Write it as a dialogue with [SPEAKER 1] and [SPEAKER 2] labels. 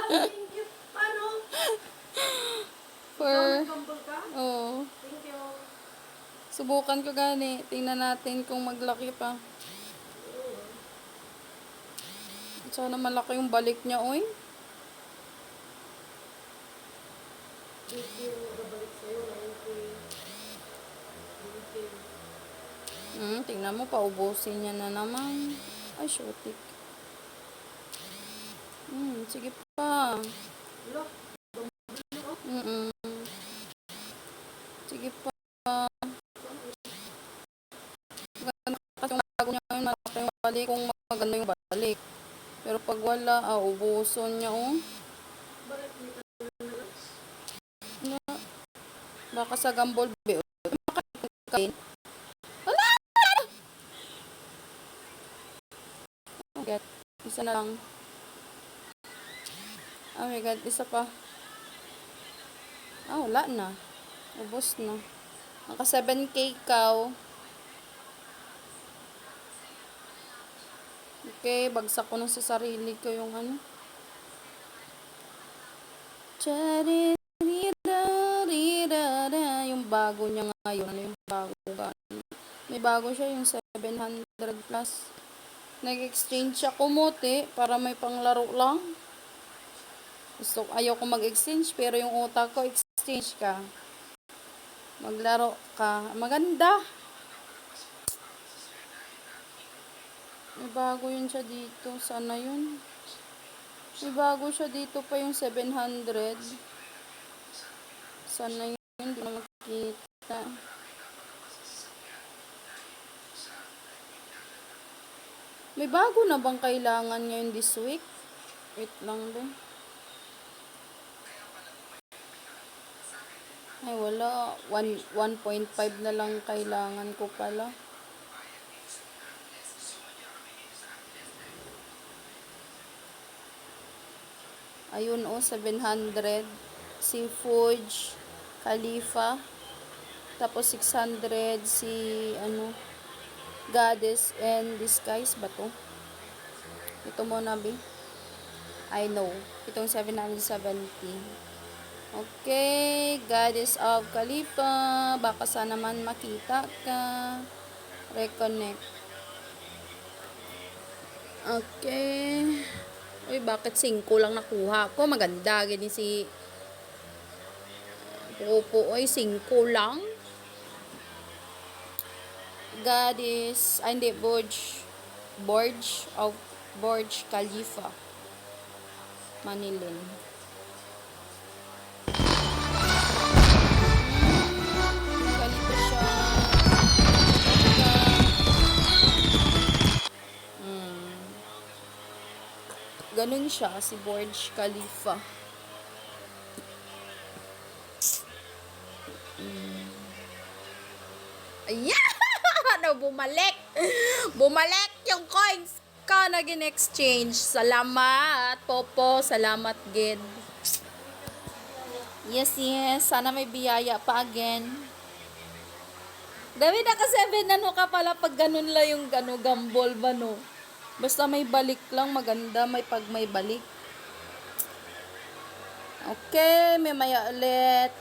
[SPEAKER 1] Thank you. Paano?
[SPEAKER 2] For,
[SPEAKER 1] Gumble ka?
[SPEAKER 2] oh,
[SPEAKER 1] Thank you.
[SPEAKER 2] subukan ko gani. Tingnan natin kung maglaki pa. Sana malaki yung balik niya, oy.
[SPEAKER 1] Thank you. Nabalik sa'yo. 90.
[SPEAKER 2] Tingnan mo, paubusin niya na naman. Ay, shotik. Sige pa.
[SPEAKER 1] Look.
[SPEAKER 2] Mm-mm. Sige pa. Maganda kasi yung bago niya yun, malaki yung balik. Kung maganda yung balik. Pero pag wala, ubuson niya, oh.
[SPEAKER 1] Balik dito na lang.
[SPEAKER 2] Baka sa gambol, be. Makain. Oh my God. Isa na lang. Oh my God, isa pa. Wala na. Ubos na. Naka 7K cow. Okay, bagsak ko na sa sarili ko yung ano. Yung bago niya ngayon. Ano yung bago? May bago siya, yung 700 plus. Nag-exchange ako mote para may panglaro lang. Ayaw ko mag-exchange, pero yung utak ko, exchange ka. Maglaro ka. Maganda. May bago yun siya dito. Sana yun. May bago siya dito pa yung 700. Sana yun. Hindi na makita. May bago na bang kailangan ngayon this week? Wait lang ba? Ay, wala. 1.5 na lang kailangan ko pala. Ayun, 700. Si Fuge, Khalifa. Tapos 600 si, Goddess and Disguise ba to? Ito muna, B. I know. Itong 770. Okay, Goddess of Khalifa. Baka sana naman makita ka. Reconnect. Okay. Uy, bakit 5 lang nakuha ko? Maganda. Ganyan si Popo. Uy, 5 lang. Goddess. Ay, hindi. Burj Khalifa. Manilin. Ganito siya. Ganun siya, si Burj Khalifa. Ayan! Bumalik! Bumalik yung coins ko na gin-exchange. Salamat, Popo. Salamat, Gid. Yes. Sana may biyaya pa again. Dami naka 7 ka pala pag ganun lang yung gambol ba, no? Basta may balik lang, maganda. May balik. Okay, mamaya ulit.